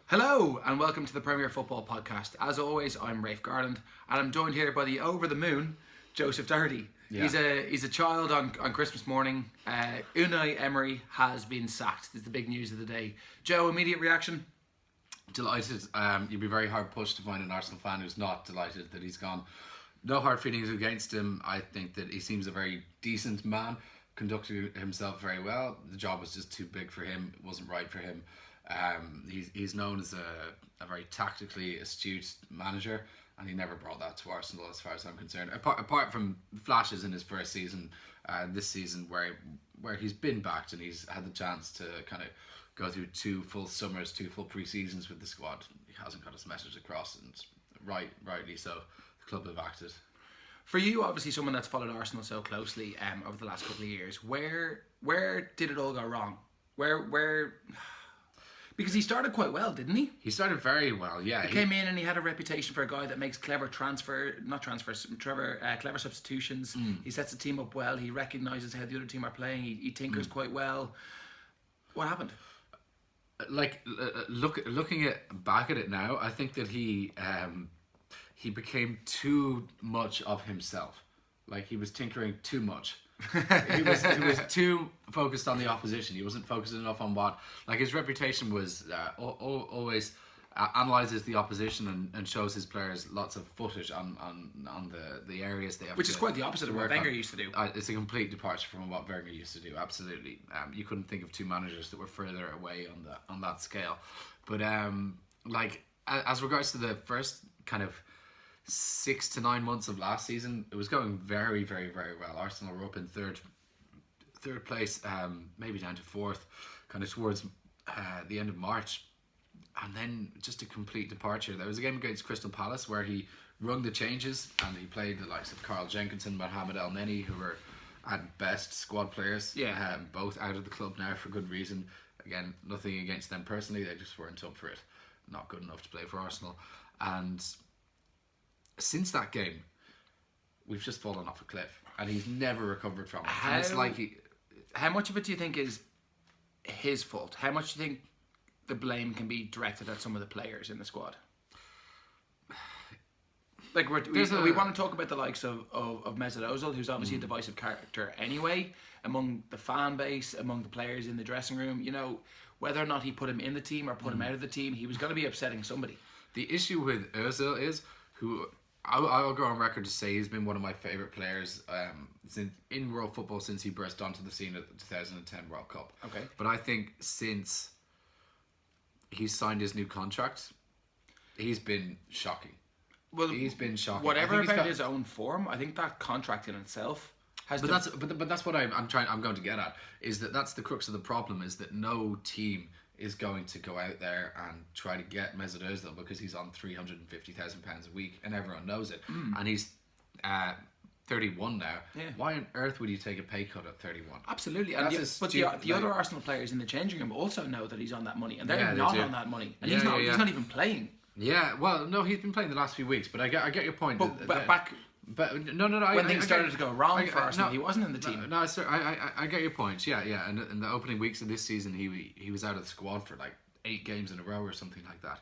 Hello and welcome to the Premier Football Podcast. As always, I'm Rafe Garland and I'm joined here by the over the moon Joseph Doherty. Yeah. He's a child on Christmas morning. Unai Emery has been sacked. This is the big news of the day. Joe, immediate reaction? Delighted. You'd be very hard pushed to find an Arsenal fan who's not delighted that he's gone. No hard feelings against him. I think that he seems a very decent man, conducted himself very well. The job was just too big for him. It wasn't right for him. He's known as a very tactically astute manager, and he never brought that to Arsenal as far as I'm concerned. Apart from flashes in his first season, this season where he's been backed and he's had the chance to kind of go through 2 full summers, 2 full pre-seasons with the squad. He hasn't got his message across, and rightly so. The club have acted. For you, obviously someone that's followed Arsenal so closely over the last couple of years, where did it all go wrong? Where because he started quite well, didn't he? He started very well, yeah. He came in and he had a reputation for a guy that makes clever substitutions. He sets the team up well. He recognises how the other team are playing. He tinkers quite well. What happened? Looking back at it now, I think that he became too much of himself. Like, he was tinkering too much. he was too focused on the opposition. He wasn't focused enough on what, like, his reputation was always analyzes the opposition and shows his players lots of footage on the areas they have. Which is quite the opposite of what Wenger used to do. It's a complete departure from what Wenger used to do. Absolutely, you couldn't think of 2 managers that were further away on that scale. But as regards to the first kind of 6 to 9 months of last season, it was going very, very, very well. Arsenal were up in third place, maybe down to 4th, kind of towards the end of March, and then just a complete departure. There was a game against Crystal Palace where he rung the changes and he played the likes of Carl Jenkinson, Mohamed El Neni, who were at best squad players. Yeah. Both out of the club now for good reason. Again, nothing against them personally, they just weren't up for it. Not good enough to play for Arsenal. And since that game, we've just fallen off a cliff, and he's never recovered from it. And it's like how much of it do you think is his fault? How much do you think the blame can be directed at some of the players in the squad? Like, we want to talk about the likes of Mesut Ozil, who's obviously a divisive character anyway, among the fan base, among the players in the dressing room. You know, whether or not he put him in the team or put him out of the team, he was going to be upsetting somebody. The issue with Ozil is, who I'll go on record to say he's been one of my favourite players in world football since he burst onto the scene at the 2010 World Cup. Okay. But I think since he's signed his new contract, he's been shocking. Well, he's been shocking. Whatever about his own form, I think that contract in itself has. But that's what I'm going to get at, is that's the crux of the problem, is that no team is going to go out there and try to get Mesut Ozil because he's on £350,000 a week and everyone knows it. And he's 31 now. Yeah. Why on earth would you take a pay cut at 31? Absolutely. And but the other Arsenal players in the changing room also know that he's on that money, and they're not on that money, and he's not even playing. Yeah, well, no, he's been playing the last few weeks, but I get your point. But no. When things started to go wrong for Arsenal, he wasn't in the team. No, sir, I get your point. Yeah. And in the opening weeks of this season, he was out of the squad for like 8 games in a row or something like that.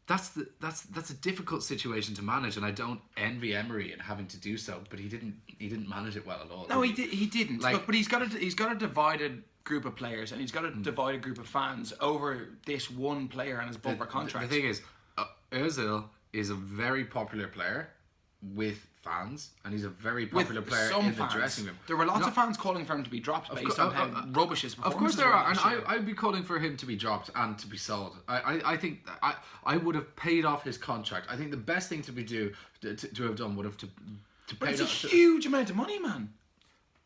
That's a difficult situation to manage, and I don't envy Emery in having to do so. But he didn't manage it well at all. No, he didn't. Look, but he's got a divided group of players, and he's got a divided group of fans over this one player and his bumper contract. The thing is, Ozil is a very popular player with fans, and he's a very popular player in the dressing room. There were lots of fans calling for him to be dropped based on how rubbish his performance. Of course there are, and I'd be calling for him to be dropped and to be sold. I think I would have paid off his contract. I think the best thing to have done would have to pay. But it's a huge amount of money, man.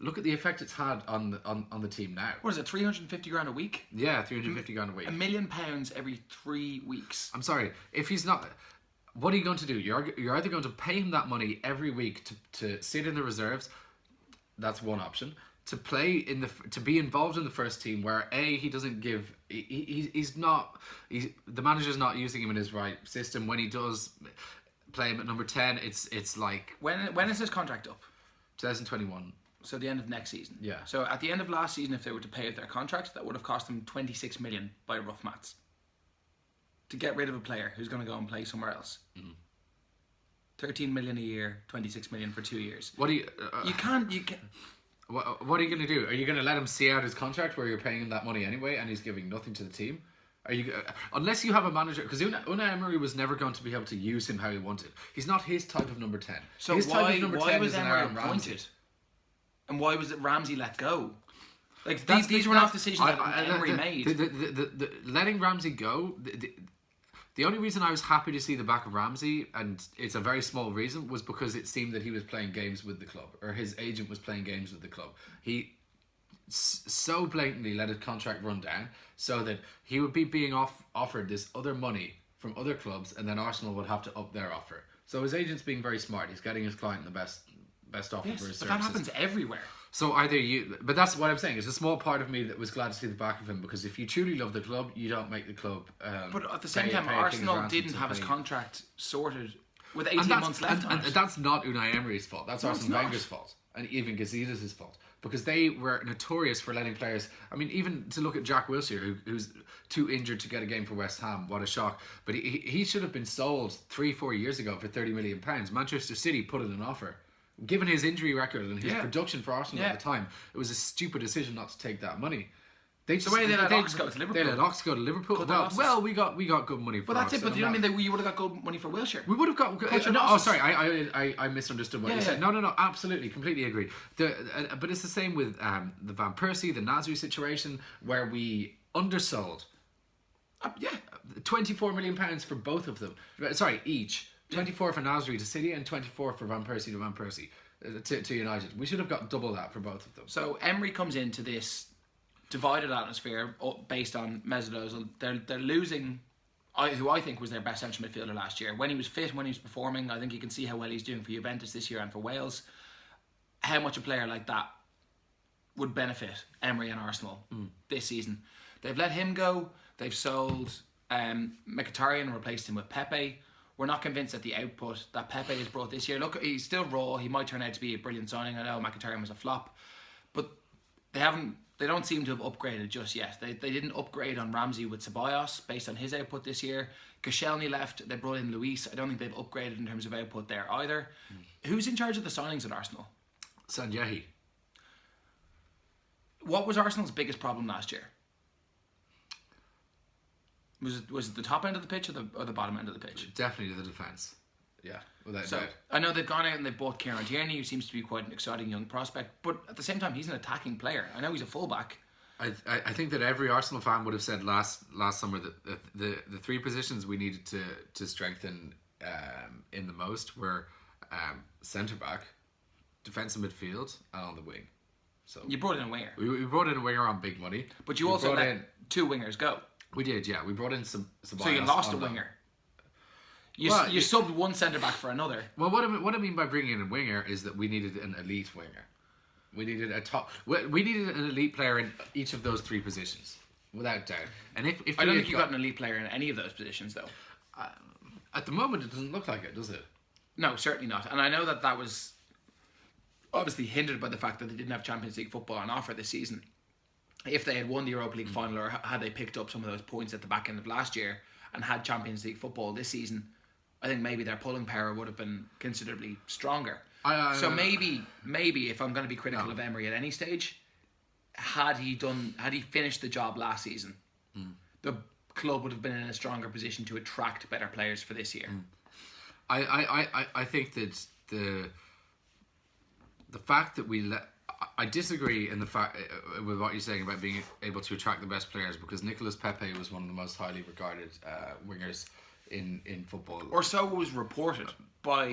Look at the effect it's had on the team now. What is it, 350 grand a week? Yeah, 350 grand a week. £1 million every 3 weeks. I'm sorry, if he's not. What are you going to do? You're either going to pay him that money every week to sit in the reserves. That's one option. To play to be involved in the first team, where he doesn't give. The manager's not using him in his right system. When he does play him at number 10, it's like when is his contract up? 2021. So the end of next season. Yeah. So at the end of last season, if they were to pay out their contract, that would have cost them 26 million by rough maths. To get rid of a player who's going to go and play somewhere else. 13 million a year, 26 million for 2 years. What do you? You can't. What are you going to do? Are you going to let him see out his contract where you're paying him that money anyway, and he's giving nothing to the team? Are you unless you have a manager? Because Unai Emery was never going to be able to use him how he wanted. He's not his type of number 10. So his why, type of number why 10 was is an Emery Aaron Ramsey. appointed? And why was it Ramsey let go? Like That's these were not decisions that Emery made. The letting Ramsey go. The only reason I was happy to see the back of Ramsey, and it's a very small reason, was because it seemed that he was playing games with the club, or his agent was playing games with the club. He so blatantly let his contract run down so that he would be being offered this other money from other clubs, and then Arsenal would have to up their offer. So his agent's being very smart. He's getting his client the best offer for his services. But that happens everywhere. So but that's what I'm saying. It's a small part of me that was glad to see the back of him, because if you truly love the club, you don't make the club. But at the same time, Arsenal didn't have his contract sorted with 18 months left on and it. that's not Unai Emery's fault. That's Arsene Wenger's fault, and even Gazidis' fault, because they were notorious for letting players. I mean, even to look at Jack Wilshere, who's too injured to get a game for West Ham. What a shock! But he should have been sold 3-4 years ago for £30 million. Manchester City put in an offer. Given his injury record and his production for Arsenal at the time, it was a stupid decision not to take that money. They let Ox go to Liverpool. They let Ox go to Liverpool. Well, we got good money for. But that's it. But you know what I mean? You would have got good money for Wilshere. We would have got. Sorry, I misunderstood what you said. No, absolutely, completely agree. But it's the same with the Van Persie, the Nasri situation, where we undersold. £24 million for both of them. Sorry, each. 24 for Nasri to City and 24 for Van Persie to Van Persie to United. We should have got double that for both of them. So Emery comes into this divided atmosphere based on Mesut Ozil. They're losing who I think was their best central midfielder last year. When he was fit, when he was performing, I think you can see how well he's doing for Juventus this year and for Wales. How much a player like that would benefit Emery and Arsenal this season. They've let him go. They've sold Mkhitaryan and replaced him with Pepe. We're not convinced that the output that Pepe has brought this year. Look, he's still raw. He might turn out to be a brilliant signing. I know Mkhitaryan was a flop, but they don't seem to have upgraded just yet. They didn't upgrade on Ramsey with Ceballos based on his output this year. Koscielny left. They brought in Luis. I don't think they've upgraded in terms of output there either. Who's in charge of the signings at Arsenal? Sanjehi. What was Arsenal's biggest problem last year? Was it the top end of the pitch or the bottom end of the pitch? Definitely the defence. Yeah, without doubt. I know they've gone out and they've bought Kieran Tierney, who seems to be quite an exciting young prospect, but at the same time, he's an attacking player. I know he's a fullback. I think that every Arsenal fan would have said last summer that the three positions we needed to strengthen in the most were centre back, defensive midfield, and on the wing. So you brought in a winger. We brought in a winger on big money, but you also let two wingers go. We did, yeah. We brought in some. So you lost a winger. You subbed one centre back for another. Well, what I mean by bringing in a winger is that we needed an elite winger. We needed We needed an elite player in each of those three positions, without doubt. And if I don't think you got an elite player in any of those positions, though. At the moment, it doesn't look like it, does it? No, certainly not. And I know that was obviously hindered by the fact that they didn't have Champions League football on offer this season. If they had won the Europa League final, or had they picked up some of those points at the back end of last year and had Champions League football this season, I think maybe their pulling power would have been considerably stronger. So maybe if I'm going to be critical of Emery at any stage, had he finished the job last season, the club would have been in a stronger position to attract better players for this year. I think that the fact that we let. I disagree in the fact with what you're saying about being able to attract the best players, because Nicolas Pepe was one of the most highly regarded wingers in football. Or so it was reported by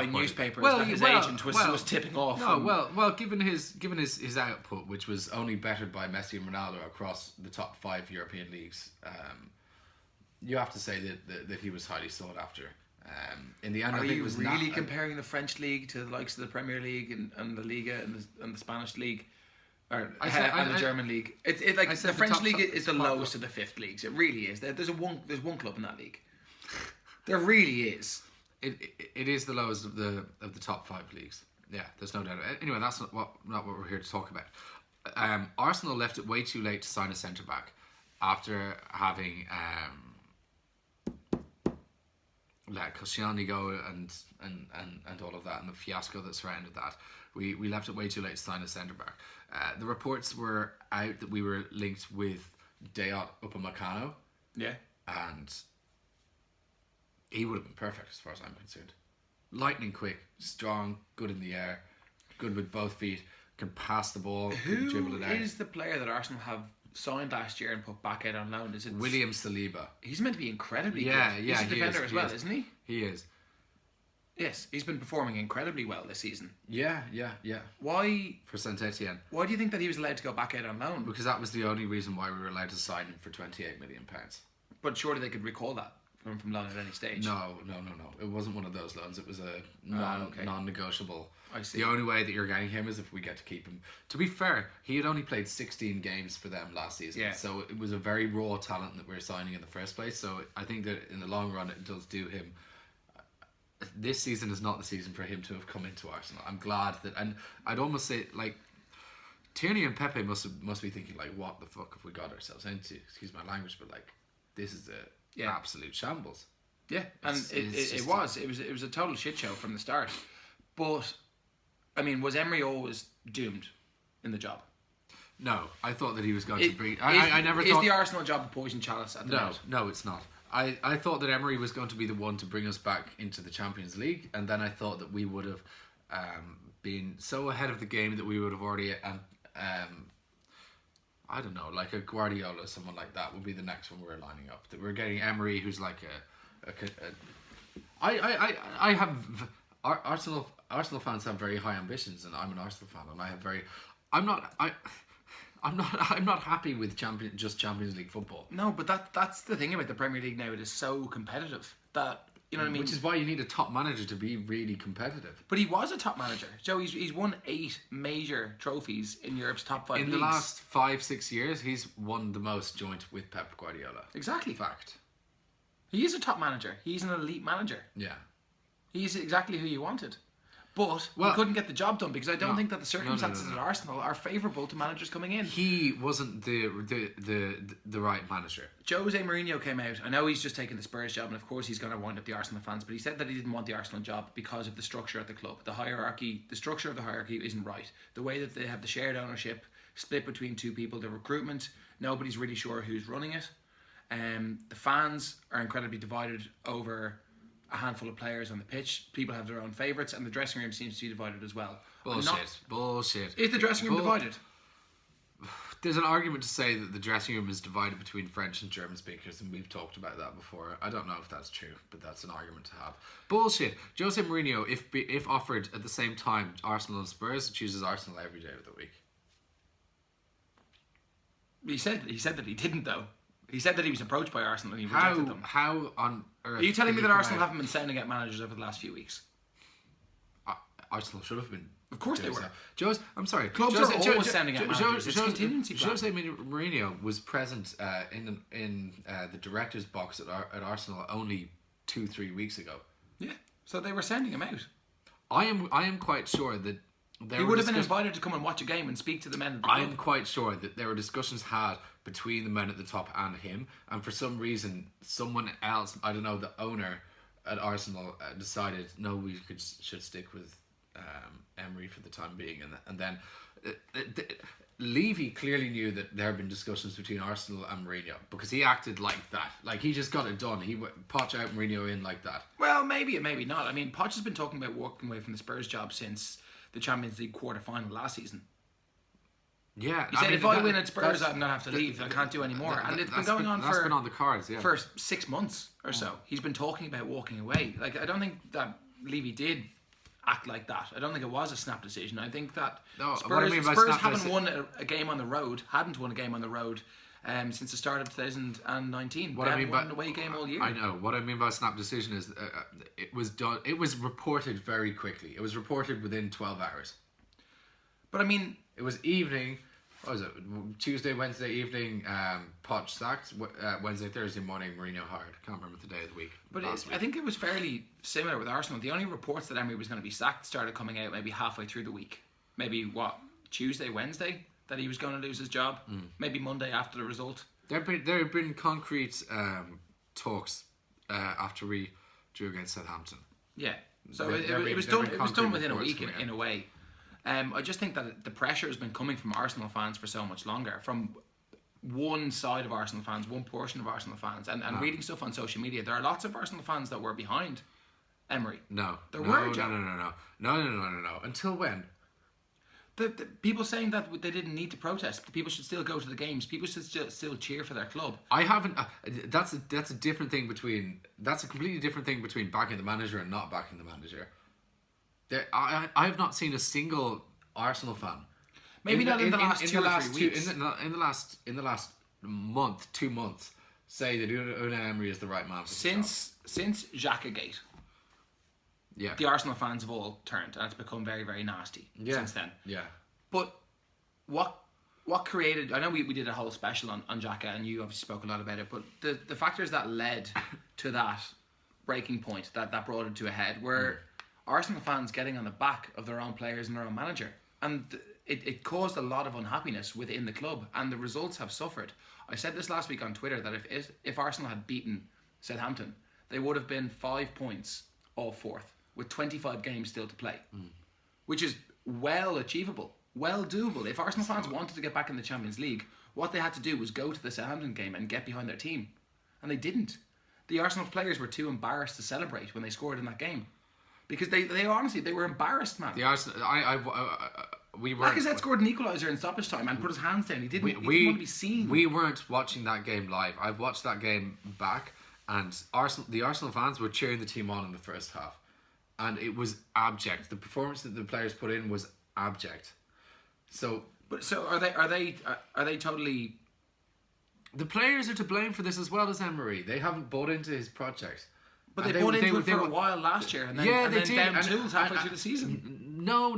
newspapers that his agent was tipping off. No, given his output, which was only bettered by Messi and Ronaldo across the top 5 European leagues, you have to say that he was highly sought after. In the end, are you really comparing the French league to the likes of the Premier League and the Liga and the Spanish league, and the German league? It's like the French league is the lowest of the fifth leagues. It really is. There's one club in that league. There really is. It is the lowest of the top 5 leagues. Yeah, there's no doubt. Anyway, that's not what we're here to talk about. Arsenal left it way too late to sign a centre back after having let Koscielny go and all of that, and the fiasco that surrounded that. We left it way too late to sign a centre back. The reports were out that we were linked with Dayot Upamecano. Yeah. And he would have been perfect as far as I'm concerned. Lightning quick, strong, good in the air, good with both feet, can pass the ball, can dribble it out. Who is the player that Arsenal have signed last year and put back out on loan? Is it William Saliba? He's meant to be incredibly good. Yeah, He's a defender as well, isn't he? He is. Yes, he's been performing incredibly well this season. Yeah. Why? For Saint Etienne. Why do you think that he was allowed to go back out on loan? Because that was the only reason why we were allowed to sign him for £28 million. But surely they could recall that from loan at any stage. No. It wasn't one of those loans. It was a non-negotiable. I see. The only way that you're getting him is if we get to keep him. To be fair, he had only played 16 games for them last season. Yeah. So it was a very raw talent that we were signing in the first place. So I think that in the long run it does do him. This season is not the season for him to have come into Arsenal. I'm glad that, and I'd almost say like Tierney and Pepe must be thinking like, what the fuck have we got ourselves into? Excuse my language, but like this is a absolute shambles. Yeah, and it was a total shit show from the start. But I mean, was Emery always doomed in the job? No, I thought that he was going to bring. I never thought. Is the Arsenal job a poison chalice at the moment? No, it's not. I thought that Emery was going to be the one to bring us back into the Champions League, and then I thought that we would have been so ahead of the game that we would have already, I don't know, like a Guardiola, someone like that would be the next one we're lining up. That we're getting Emery, who's like I have Arsenal fans have very high ambitions, and I'm an Arsenal fan, and I'm not happy with Champions League football. No, but that's the thing about the Premier League now. It is so competitive that, you know what I mean? Which is why you need a top manager to be really competitive. But he was a top manager. Joe, he's won 8 major trophies in Europe's top 5 leagues. In the last 5-6 years, he's won the most joint with Pep Guardiola. Exactly. Fact. He is a top manager. He's an elite manager. Yeah. He's exactly who you wanted. But he couldn't get the job done because I don't think that the circumstances at Arsenal are favourable to managers coming in. He wasn't the right manager. Jose Mourinho came out. I know he's just taken the Spurs job, and of course he's going to wind up the Arsenal fans, but he said that he didn't want the Arsenal job because of the structure at the club. The structure of the hierarchy isn't right. The way that they have the shared ownership split between 2 people, the recruitment, nobody's really sure who's running it. The fans are incredibly divided over a handful of players on the pitch. People have their own favourites, and the dressing room seems to be divided as well. Bullshit. Is the dressing room divided? There's an argument to say that the dressing room is divided between French and German speakers, and we've talked about that before. I don't know if that's true, but that's an argument to have. Bullshit. Jose Mourinho, if offered at the same time Arsenal and Spurs, chooses Arsenal every day of the week. He said that he didn't, though. He said that he was approached by Arsenal and he rejected them. How on earth? Are you telling me that Arsenal haven't been sounding out managers over the last few weeks? Arsenal should have been. Of course they were. I'm sorry. Clubs are always sounding out managers. It's contingency plan. Jose Mourinho was present in the director's box at Arsenal only 2-3 weeks ago. Yeah, so they were sending him out. I am quite sure that he would have been invited to come and watch a game and speak to the men. I am quite sure that there were discussions had between the men at the top and him, and for some reason, someone else, I don't know, the owner at Arsenal decided no, we should stick with Emery for the time being, and then Levy clearly knew that there had been discussions between Arsenal and Mourinho because he acted like that, like he just got it done. He Poch out Mourinho in like that. Well, maybe and maybe not. I mean, Poch has been talking about walking away from the Spurs job since the Champions League quarter-final last season. Yeah, he said, if I win at Spurs, I'm going to have to leave. I can't do any more. And it's been going on that's been on the cards, yeah. for 6 months or so. He's been talking about walking away. Like, I don't think that Levy did act like that. I don't think it was a snap decision. I think that Spurs hadn't won a game on the road, since the start of 2019. They haven't won an away game all year. I know. What I mean by snap decision is it was done. It was reported very quickly. It was reported within 12 hours. But I mean, it was evening. what was it? Tuesday, Wednesday evening, Poch sacked. Wednesday, Thursday morning, Mourinho hired. Can't remember the day of the week. But I think it was fairly similar with Arsenal. The only reports that Emery was going to be sacked started coming out maybe halfway through the week. Maybe Tuesday, Wednesday, that he was going to lose his job. Maybe Monday after the result. There have been concrete talks after we drew against Southampton. Yeah. So it was done within a week in a way. I just think that the pressure has been coming from Arsenal fans for so much longer. From one side of Arsenal fans, one portion of Arsenal fans, and reading stuff on social media, there are lots of Arsenal fans that were behind Emery. No. There no, were, no, Joe. No. Until when? The people saying that they didn't need to protest. People should still go to the games. People should still cheer for their club. I haven't. That's a different thing between. That's a completely different thing between backing the manager and not backing the manager. I have not seen a single Arsenal fan. Maybe not in the last 2 or 3 weeks. In the last month, 2 months, say that Unai Emery is the right man for the job. Since Xhaka-gate. Yeah. The Arsenal fans have all turned, and it's become very, very nasty since then. Yeah. But what created... I know we did a whole special on Xhaka, and you obviously spoke a lot about it, but the factors that led to that breaking point, that brought it to a head, were Arsenal fans getting on the back of their own players and their own manager. And it caused a lot of unhappiness within the club, and the results have suffered. I said this last week on Twitter, that if Arsenal had beaten Southampton, they would have been 5 points off fourth, with 25 games still to play, which is well achievable, well doable. If Arsenal fans wanted to get back in the Champions League, what they had to do was go to the Southampton game and get behind their team, and they didn't. The Arsenal players were too embarrassed to celebrate when they scored in that game, because they honestly were embarrassed, man. The Arsenal, we were. Lacazette scored an equaliser in stoppage time and put his hands down. He didn't want to be seen. We weren't watching that game live. I've watched that game back, and the Arsenal fans were cheering the team on in the first half. And it was abject. The performance that the players put in was abject. So are they totally? The players are to blame for this as well as Emery. They haven't bought into his project. But they bought into it for a while last year, and then they did. Down tools halfway through the season. No.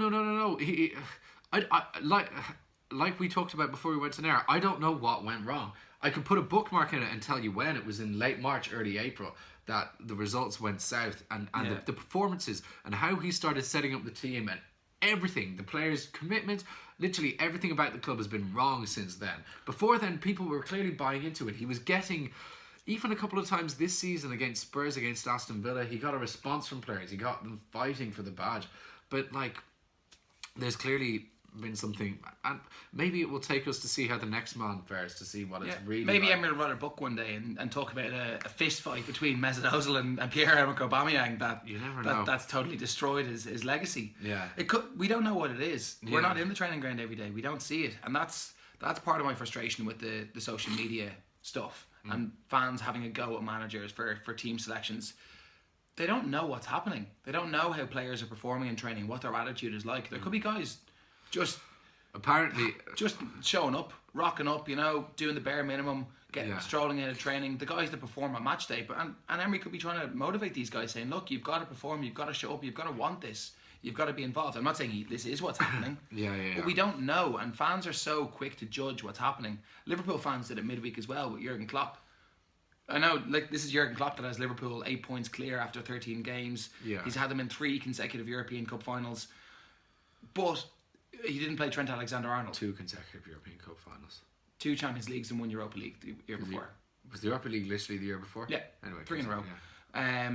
Like we talked about before we went on air, I don't know what went wrong. I could put a bookmark in it and tell you when. It was in late March, early April, that the results went south, and the performances and how he started setting up the team and everything, the players' commitment, literally everything about the club has been wrong since then. Before then, people were clearly buying into it. He was getting, even a couple of times this season against Spurs, against Aston Villa, he got a response from players. He got them fighting for the badge. But there's clearly been something, and maybe it will take us to see how the next man fares, to see what it's really maybe like. Emery will write a book one day and talk about a fist fight between Mesut Ozil and Pierre-Emerick Aubameyang You never know. that's totally destroyed his legacy. Yeah. We don't know what it is. We're not in the training ground every day. We don't see it, and that's part of my frustration with the social media stuff and fans having a go at managers for team selections. They don't know what's happening. They don't know how players are performing in training, what their attitude is like. There could be guys just showing up, rocking up, doing the bare minimum, strolling out of training. The guys that perform on match day, and Emery could be trying to motivate these guys, saying, "Look, you've got to perform, you've got to show up, you've got to want this, you've got to be involved." I'm not saying this is what's happening, but we don't know, and fans are so quick to judge what's happening. Liverpool fans did it midweek as well with Jurgen Klopp. I know, this is Jurgen Klopp that has Liverpool 8 points clear after 13 games. Yeah. He's had them in 3 consecutive European Cup finals, but he didn't play Trent Alexander-Arnold. 2 consecutive European Cup finals. 2 Champions Leagues and 1 Europa League the year before. Was the Europa League literally the year before? Yeah. Anyway, 3 in a row. Yeah.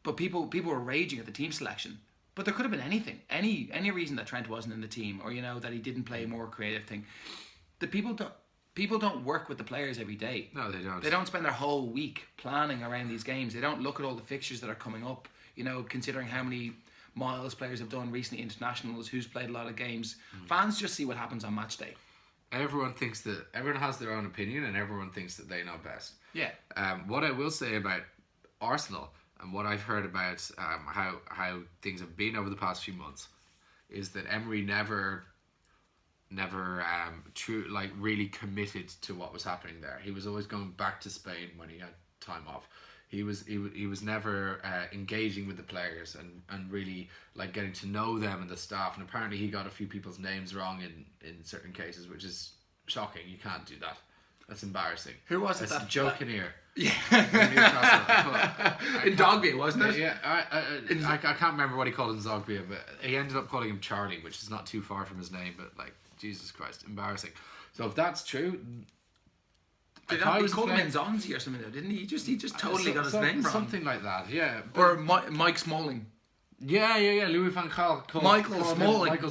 But people were raging at the team selection. But there could have been anything, any reason that Trent wasn't in the team, or that he didn't play a more creative thing. The people don't work with the players every day. No, they don't. They don't spend their whole week planning around these games. They don't look at all the fixtures that are coming up. Considering how many miles players have done recently, internationals, who's played a lot of games. Fans just see what happens on match day. Everyone has their own opinion, and everyone thinks that they know best. Yeah. What I will say about Arsenal and what I've heard about how things have been over the past few months is that Emery never really committed to what was happening there. He was always going back to Spain when he had time off. He was never engaging with the players and really like getting to know them and the staff. And apparently he got a few people's names wrong in certain cases, which is shocking. You can't do that. That's embarrassing. Who was it? That's Joe Kinnear. Yeah. In Dogby, wasn't it? Yeah, I can't remember what he called in Zogbia, but he ended up calling him Charlie, which is not too far from his name, but like, Jesus Christ, embarrassing. So if that's true... He called him Nzonzi or something though, didn't he? He just totally got his name wrong. Something like that, yeah. Or Mike Smalling. Yeah. Louis van Gaal called Michael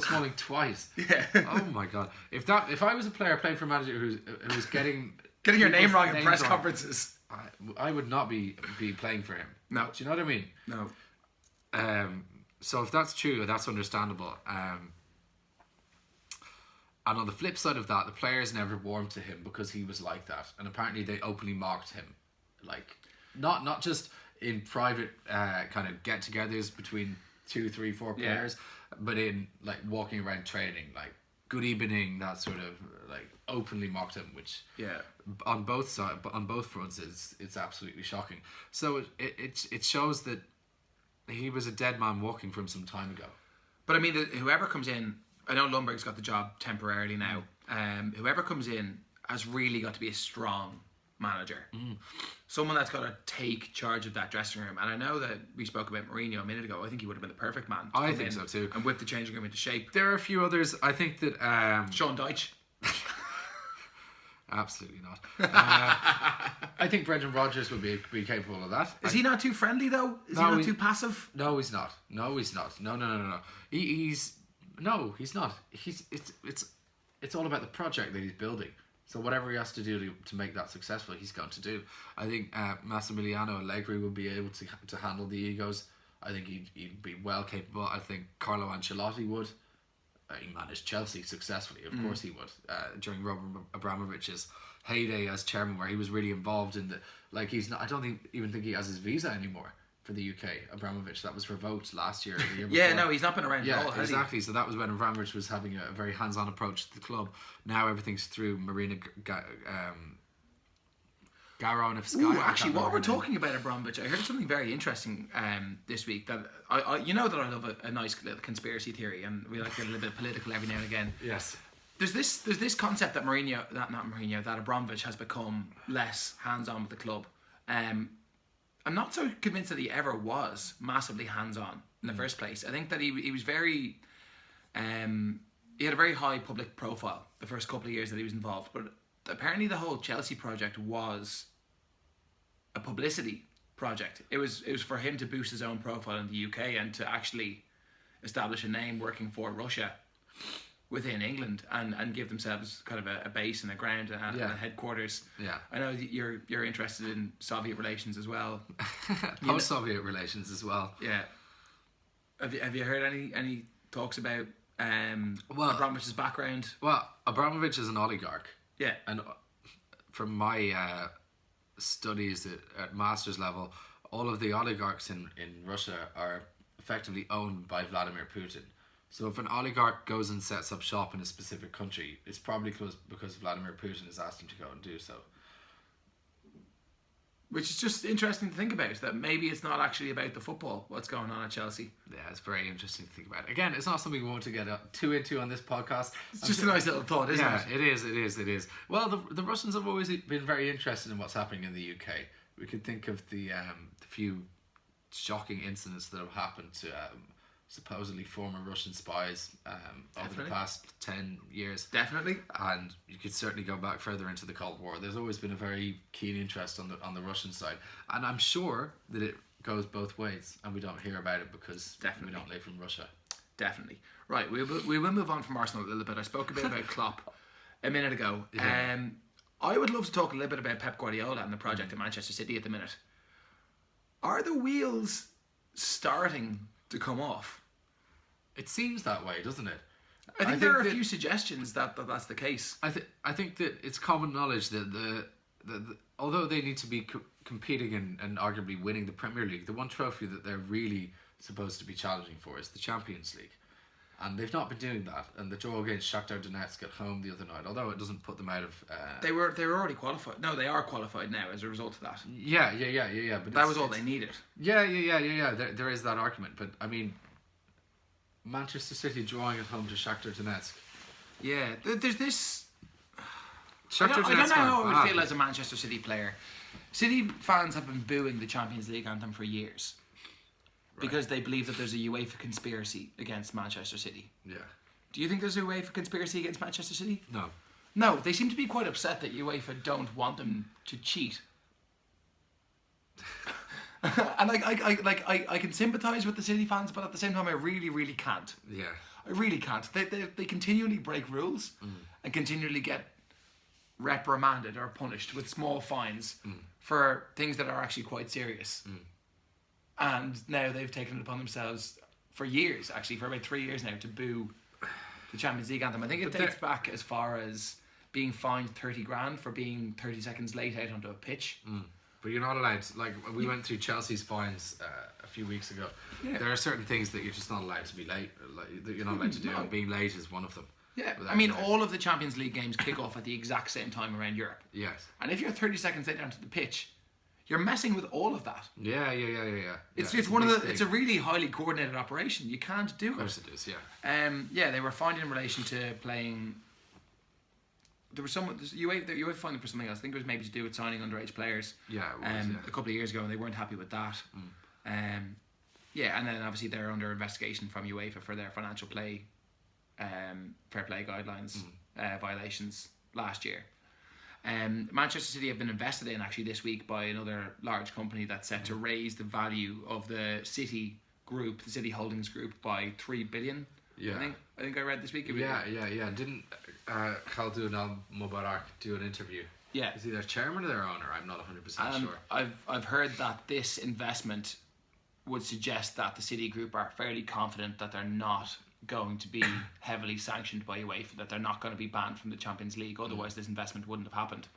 Smalling twice. Yeah. Oh my God. If I was a player playing for a manager who was getting your name wrong in press conferences, I would not be playing for him. No. Do you know what I mean? No. So if that's true, that's understandable. And on the flip side of that, the players never warmed to him because he was like that. And apparently they openly mocked him. Like, not just in private kind of get-togethers between 2, 3, 4 players, but in, like, walking around training, like, good evening, that sort of, like, openly mocked him, which on both sides, on both fronts, it's absolutely shocking. So it shows that he was a dead man walking from some time ago. But I mean, whoever comes in, I know Lundberg's got the job temporarily now. Whoever comes in has really got to be a strong manager. Someone that's got to take charge of that dressing room. And I know that we spoke about Mourinho a minute ago. I think he would have been the perfect man to I think so too. And whip the changing room into shape. There are a few others. I think that... Sean Dyche. Absolutely not. I think Brendan Rodgers would be capable of that. Is he not too friendly though? Is he not too passive? No, he's not. No. He's not. It's all about the project that he's building. So whatever he has to do to make that successful, he's going to do. I think Massimiliano Allegri would be able to handle the egos. I think he'd be well capable. I think Carlo Ancelotti would. He managed Chelsea successfully. Of course he would. During Roman Abramovich's heyday as chairman, where he was really involved in the... Like, he's not... I don't even think he has his visa anymore for the UK. Abramovich, that was revoked last year or the year before. Yeah, no, he's not been around at all, has exactly. So that was when Abramovich was having a very hands-on approach to the club. Now everything's through Marina Garonovskaya. Actually, while we're talking about Abramovich, I heard something very interesting this week. That I you know that I love a nice little conspiracy theory, and we like to get a little bit political every now and again. Yes. There's this concept that that Abramovich has become less hands-on with the club. I'm not so convinced that he ever was massively hands-on in the first place. I think that he was very... he had a very high public profile the first couple of years that he was involved. But apparently the whole Chelsea project was a publicity project. It was for him to boost his own profile in the UK and to actually establish a name working for Russia within England and give themselves kind of a base and a ground and a headquarters. Yeah. I know that you're interested in Soviet relations as well. Post-Soviet relations as well. Yeah. Have you heard any talks about Abramovich's background? Well, Abramovich is an oligarch. Yeah. And from my studies at master's level, all of the oligarchs in Russia are effectively owned by Vladimir Putin. So if an oligarch goes and sets up shop in a specific country, it's probably because Vladimir Putin has asked him to go and do so. Which is just interesting to think about, that maybe it's not actually about the football, what's going on at Chelsea. Yeah, it's very interesting to think about. Again, it's not something we want to get too into on this podcast. It's just a nice little thought, isn't it? Yeah, it is. Well, the Russians have always been very interested in what's happening in the UK. We could think of the few shocking incidents that have happened to supposedly former Russian spies over the past 10 years. Definitely. And you could certainly go back further into the Cold War. There's always been a very keen interest on the Russian side. And I'm sure that it goes both ways and we don't hear about it because we don't live in Russia. Definitely. Right, we will move on from Arsenal a little bit. I spoke a bit about Klopp a minute ago. Yeah. I would love to talk a little bit about Pep Guardiola and the project at Manchester City at the minute. Are the wheels starting to come off? It seems that way, doesn't it? I think there are a few suggestions that that's the case. I think that it's common knowledge that the although they need to be competing and arguably winning the Premier League, the one trophy that they're really supposed to be challenging for is the Champions League. And they've not been doing that. And the draw against Shakhtar Donetsk at home the other night, although it doesn't put them out of... They were already qualified. No, they are qualified now as a result of that. Yeah. But that was all they needed. Yeah. There is that argument. But, I mean, Manchester City drawing at home to Shakhtar Donetsk. Yeah, there's this... Shakhtar I don't know how I would feel bad. as a Manchester City player. City fans have been booing the Champions League anthem for years. Because they believe that there's a UEFA conspiracy against Manchester City. Yeah. Do you think there's a UEFA conspiracy against Manchester City? No. No, they seem to be quite upset that UEFA don't want them to cheat. And I can sympathise with the City fans, but at the same time I really, really can't. Yeah. I really can't. They continually break rules and continually get reprimanded or punished with small fines for things that are actually quite serious. And now they've taken it upon themselves for years, actually, for about 3 years now, to boo the Champions League anthem. I think it dates back as far as being fined 30 grand for being 30 seconds late out onto a pitch. But you're not allowed to, like, we went through Chelsea's fines a few weeks ago. Yeah. There are certain things that you're just not allowed to be late, that you're not allowed to do, and being late is one of them. Yeah, I mean, all of the Champions League games kick off at the exact same time around Europe. Yes. And if you're 30 seconds late onto the pitch, you're messing with all of that. Yeah. It's one of the. It's a really highly coordinated operation. You can't do it. Of course it is. Yeah. They were fined in relation to playing. There was someone. You were fined for something else. I think it was maybe to do with signing underage players. Yeah. It was, a couple of years ago, and they weren't happy with that. And then obviously they're under investigation from UEFA for their financial play, fair play guidelines violations last year. Manchester City have been invested in actually this week by another large company that's set to raise the value of the City Group, the City Holdings Group, by 3 billion. Yeah. I think I read this week. Yeah. Didn't Khaldoon Al Mubarak do an interview? Yeah. Is he their chairman or their owner? I'm not 100% sure. I've heard that this investment would suggest that the City Group are fairly confident that they're not going to be heavily sanctioned by UEFA, that they're not going to be banned from the Champions League, otherwise this investment wouldn't have happened.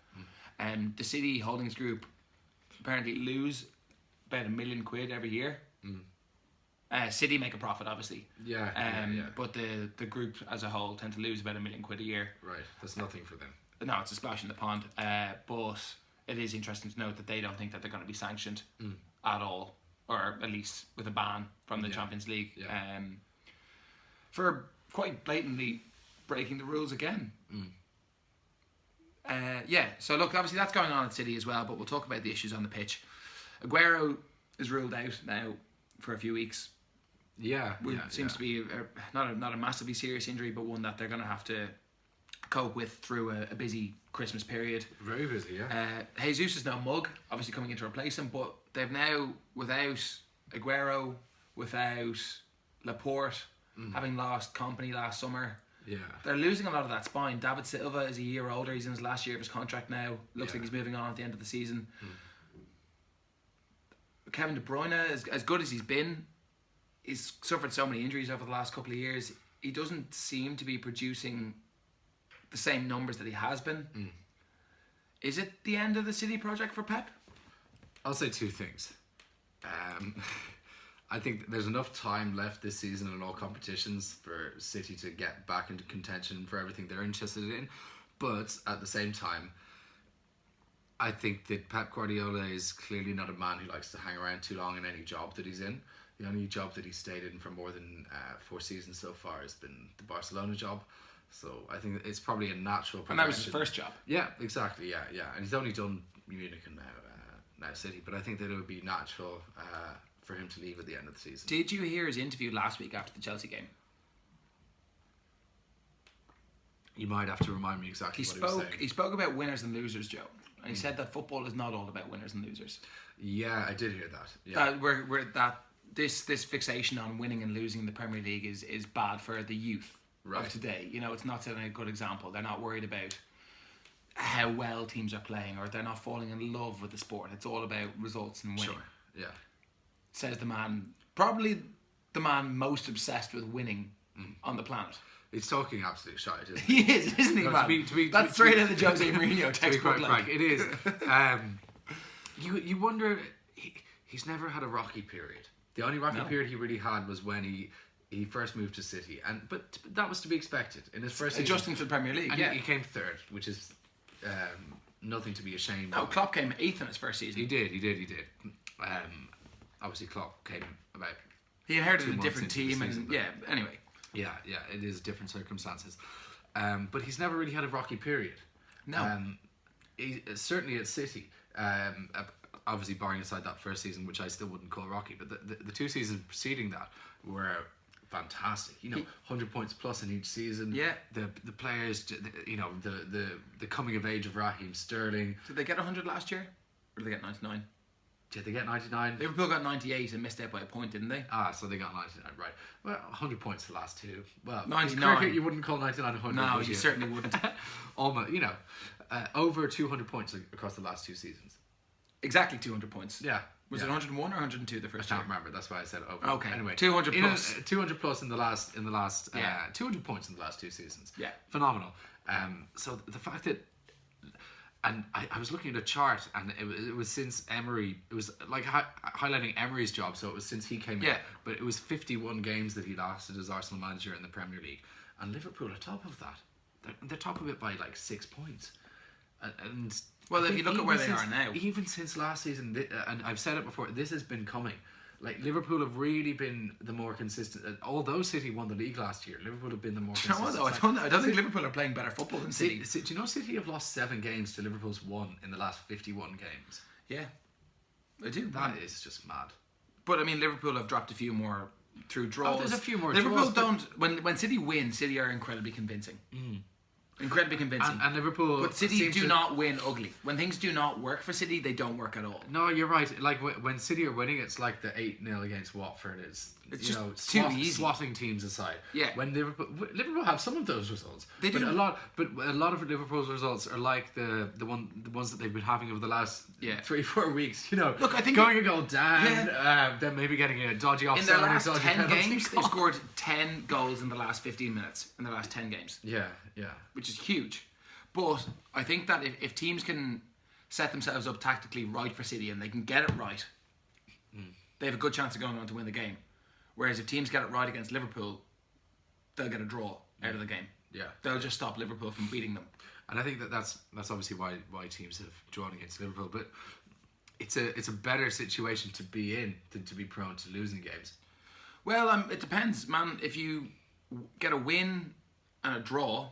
The City Holdings Group apparently lose about £1 million every year. City make a profit, obviously. Yeah. But the group as a whole tend to lose about £1 million a year. Right, that's nothing for them. No, it's a splash in the pond. But it is interesting to note that they don't think that they're going to be sanctioned at all, or at least with a ban from the Champions League. Yeah. For quite blatantly breaking the rules again. So look, obviously that's going on at City as well, but we'll talk about the issues on the pitch. Aguero is ruled out now for a few weeks. Seems to be not a massively serious injury, but one that they're going to have to cope with through a busy Christmas period. Very busy, yeah. Jesus is now Mug, obviously coming in to replace him, but they've now, without Aguero, without Laporte, having lost Company last summer, they're losing a lot of that spine. David Silva is a year older. He's in his last year of his contract now. Looks like he's moving on at the end of the season. Kevin De Bruyne, as good as he's been, he's suffered so many injuries over the last couple of years. He doesn't seem to be producing the same numbers that he has been. Is it the end of the City project for Pep? I'll say two things. I think there's enough time left this season in all competitions for City to get back into contention for everything they're interested in. But at the same time, I think that Pep Guardiola is clearly not a man who likes to hang around too long in any job that he's in. The only job that he's stayed in for more than 4 seasons so far has been the Barcelona job. So I think it's probably a natural progression. And that was his first job. Yeah, exactly. Yeah. And he's only done Munich and now City. But I think that it would be natural for him to leave at the end of the season. Did you hear his interview last week after the Chelsea game? You might have to remind me exactly what he was saying. He spoke about winners and losers, Joe. And he said that football is not all about winners and losers. Yeah, I did hear that. Yeah. This fixation on winning and losing in the Premier League is bad for the youth of today. You know, it's not setting a good example. They're not worried about how well teams are playing, or they're not falling in love with the sport. It's all about results and winning. Sure, yeah. Says the man, probably the man most obsessed with winning on the planet. He's talking absolute shite, isn't he? He is, isn't he, man? That's straight out of the Jose Mourinho textbook. To be quite frank, it is. You wonder, he's never had a rocky period. The only rocky period he really had was when he he first moved to City, but that was to be expected in his first season. Adjusting to the Premier League, And yeah. he came third, which is nothing to be ashamed No, of. Klopp came 8th in his first season. He did. Obviously, Klopp came about. He inherited 2 a months different into the team, season, and but- yeah. Anyway, Yeah, it is different circumstances. But he's never really had a rocky period. No. Certainly at City, obviously barring aside that first season, which I still wouldn't call rocky, but the 2 seasons preceding that were fantastic. 100 points plus in each season. Yeah. The players, the coming of age of Raheem Sterling. did they get 100 last year, or did they get 99? Did they get 99? Liverpool got 98 and missed out by a point, didn't they? So they got 99, right. Well, 100 points the last 2. Well, 99. cricket, you wouldn't call 99 100. No, would you certainly wouldn't. Almost, over 200 points across the last 2 seasons. Exactly 200 points. Yeah. Was it 101 or 102 the first I year? can't remember. That's why I said over. Okay. Anyway, 200 plus. 200 plus in the last. Yeah. 200 points in the last 2 seasons. Yeah. Phenomenal. So the fact that, and I was looking at a chart, and it was since Emery. It was like highlighting Emery's job. So it was since he came in. Yeah. But it was 51 games that he lasted as Arsenal manager in the Premier League, and Liverpool are top of that. They're top of it by like 6 points. And Well, I if think you look at even where they are now. even since last season, and I've said it before, this has been coming. Like Liverpool have really been the more consistent. Although City won the league last year, Liverpool have been the more Do you know consistent. what, though? I don't think Liverpool are playing better football than City. Do you know City have lost 7 games to Liverpool's 1 in the last 51 games? Yeah, I do. That is just mad. But I mean, Liverpool have dropped a few more through draws. There's a few more Liverpool draws, but- don't. When City win, City are incredibly convincing. Incredibly convincing. And Liverpool, but City seem do to- not win ugly. When things do not work for City, they don't work at all. No, you're right. Like when City are winning, it's like the 8-0 against Watford is. It's just too easy. Swatting teams aside. Yeah. When Liverpool have some of those results. They do. But a lot of Liverpool's results are like the ones that they've been having over the last 3-4 weeks. Look, I think going a goal down, then maybe getting a dodgy offside. In their last dodgy 10 penalty. games, they've scored 10 goals in the last 15 minutes. In the last 10 games. Yeah. Which is huge. But I think that if teams can set themselves up tactically right for City and they can get it right, they have a good chance of going on to win the game. Whereas if teams get it right against Liverpool, they'll get a draw out of the game. Yeah. They'll just stop Liverpool from beating them. And I think that's obviously why teams have drawn against Liverpool. But it's a better situation to be in than to be prone to losing games. Well, it depends, man. If you get a win and a draw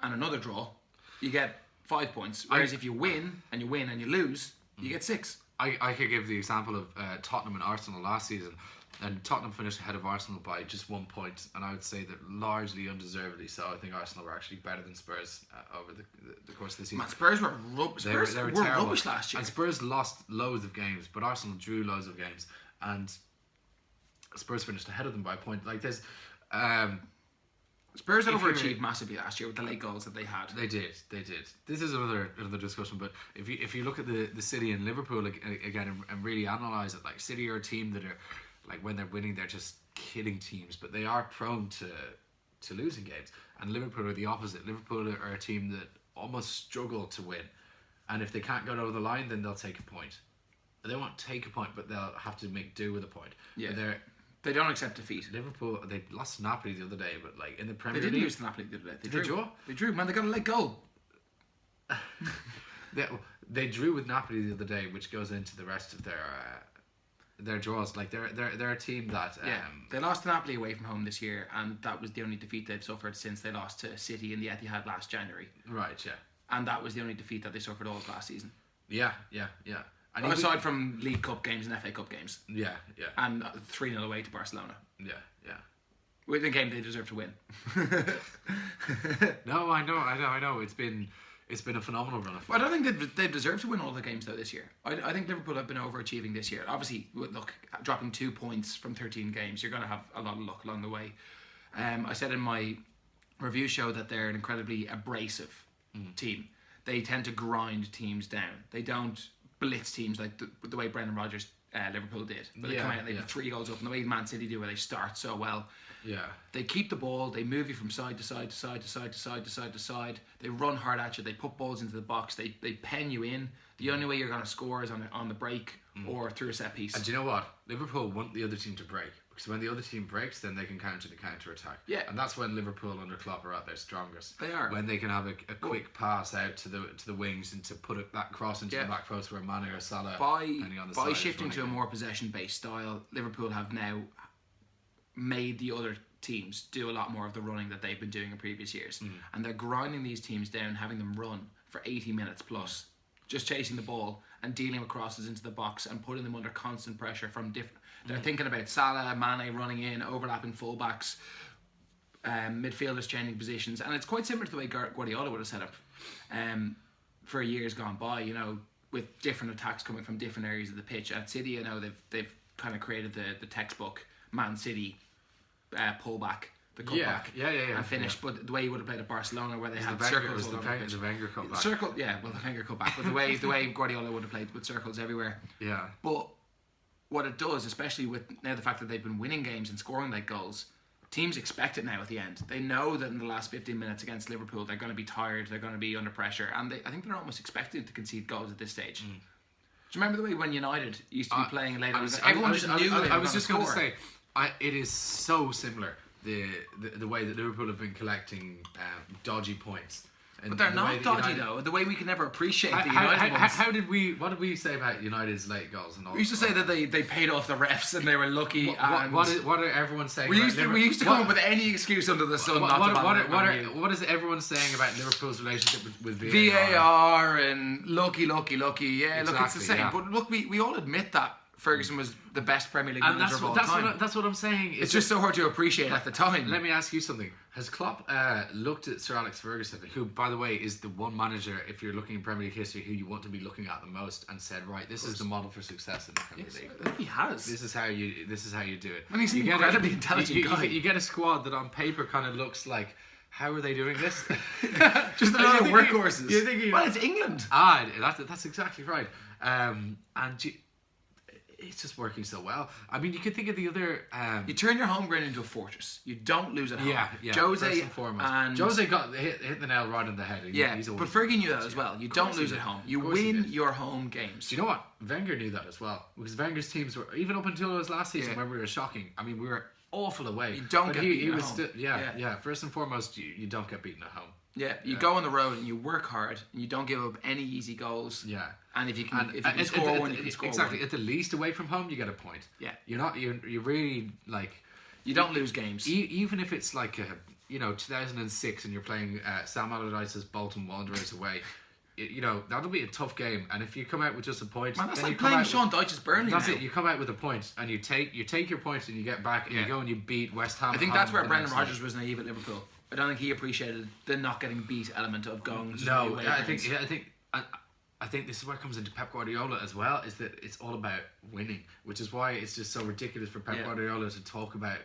and another draw, you get 5 points. Whereas if you win and you lose, you get 6. I could give the example of Tottenham and Arsenal last season, and Tottenham finished ahead of Arsenal by just 1 point, and I would say that largely undeservedly so. I think Arsenal were actually better than Spurs over the course of the season. Man, Spurs were rubbish. They were terrible. Rubbish last year. And Spurs lost loads of games, but Arsenal drew loads of games, and Spurs finished ahead of them by a point. Like there's. Spurs overachieved massively last year with the late goals that they had. They did. This is another discussion, but if you look at the City and Liverpool again and really analyse it, like City are a team that are like when they're winning they're just killing teams, but they are prone to losing games. And Liverpool are the opposite. Liverpool are a team that almost struggle to win, and if they can't get over the line, then they'll take a point. They won't take a point, but they'll have to make do with a point. Yeah. They don't accept defeat. Liverpool, they lost to Napoli the other day, but like in the Premier League. They League... didn't lose to Napoli the other day. They drew? They drew, man. They got a late goal. They drew with Napoli the other day, which goes into the rest of their draws. Like they're a team that... they lost to Napoli away from home this year, and that was the only defeat they've suffered since they lost to City in the Etihad last January. Right, yeah. And that was the only defeat that they suffered all of last season. Yeah. And aside from League Cup games and FA Cup games. Yeah. And 3-0 away to Barcelona. Yeah. With a game they deserve to win. No, I know. It's been a phenomenal run of I don't think they've deserved to win all the games though this year. I think Liverpool have been overachieving this year. Obviously, look, dropping 2 points from 13 games, you're going to have a lot of luck along the way. I said in my review show that they're an incredibly abrasive team. They tend to grind teams down. They don't blitz teams like the way Brendan Rodgers Liverpool did. But they come out and they put 3 goals up, and the way Man City do, where they start so well. Yeah. They keep the ball, they move you from side to side to side to side to side to side to side. They run hard at you, they put balls into the box, they pen you in. The only way you're going to score is on the break or through a set piece. And do you know what? Liverpool want the other team to break, Because when the other team breaks, then they can counter the counter-attack. Yeah. And that's when Liverpool under Klopp are at their strongest. They are. When they can have a quick pass out to the wings and to put that cross into the back post where Mane or Salah, depending on the by side, shifting to a more possession-based style, Liverpool have now made the other teams do a lot more of the running that they've been doing in previous years. And they're grinding these teams down, having them run for 80 minutes plus, just chasing the ball and dealing with crosses into the box and putting them under constant pressure from different... They're thinking about Salah, Mane running in, overlapping fullbacks, midfielders changing positions, and it's quite similar to the way Guardiola would have set up for years gone by. You know, with different attacks coming from different areas of the pitch. At City, you know, they've kind of created the textbook Man City pullback, the cutback, and finish. Yeah. But the way you would have played at Barcelona, where they had circles all over the pitch. The Wenger cutback. Circle, yeah, well, the Wenger cutback, but the way Guardiola would have played with circles everywhere. Yeah. But what it does, especially with now the fact that they've been winning games and scoring like goals, teams expect it now at the end. They know that in the last 15 minutes against Liverpool, they're going to be tired, they're going to be under pressure, and I think they're almost expected to concede goals at this stage. Do you remember the way when United used to be playing later? Everyone just knew they were I was just going to score. say, it is so similar, the way that Liverpool have been collecting dodgy points. But they're not dodgy though. The way we can never appreciate the United ones. What did we say about United's late goals and all? We used to say that they paid off the refs and they were lucky. What are everyone saying? We used to come up with any excuse under the sun. What is everyone saying about Liverpool's relationship with VAR and lucky. Yeah, exactly, look, it's the same. Yeah. But look, we all admit that Ferguson was the best Premier League manager of all time. That's what I'm saying. It's just so hard to appreciate at the time. Let me ask you something. Has Klopp looked at Sir Alex Ferguson, who, by the way, is the one manager, if you're looking in Premier League history, who you want to be looking at the most, and said, right, this is the model for success in the Premier League. I think he has. This is how you do it. And he's an incredibly intelligent guy. You get a squad that on paper kind of looks like, how are they doing this? Just a lot of workhorses. Well, it's England. That's exactly right. And it's just working so well. I mean, you could think of the other... you turn your home ground into a fortress. You don't lose at home. Yeah. Jose first and foremost. Jose got hit the nail right on the head. But Fergie knew that as well. You don't lose at home. You win your home games. Do you know what? Wenger knew that as well. Because Wenger's teams were... Even up until his last season when we were shocking. I mean, we were awful away. You don't get beaten at home. Yeah. First and foremost, you don't get beaten at home. Yeah, you go on the road and you work hard and you don't give up any easy goals. Yeah. And if you can score one, you can score exactly. one. At the least away from home, you get a point. Yeah. You're really like... You don't lose games. Even if it's like 2006 and you're playing Sam Allardyce's Bolton Wanderers away, that'll be a tough game. And if you come out with just a point... Man, that's like playing Sean Dyche's Burnley. That's it. You come out with a point and you take your points and you get back and you go and you beat West Ham. I think that's where Brendan Rodgers was naive at Liverpool. I don't think he appreciated the not getting beat element of going. No, I think this is where it comes into Pep Guardiola as well. Is that it's all about winning, which is why it's just so ridiculous for Pep Guardiola to talk about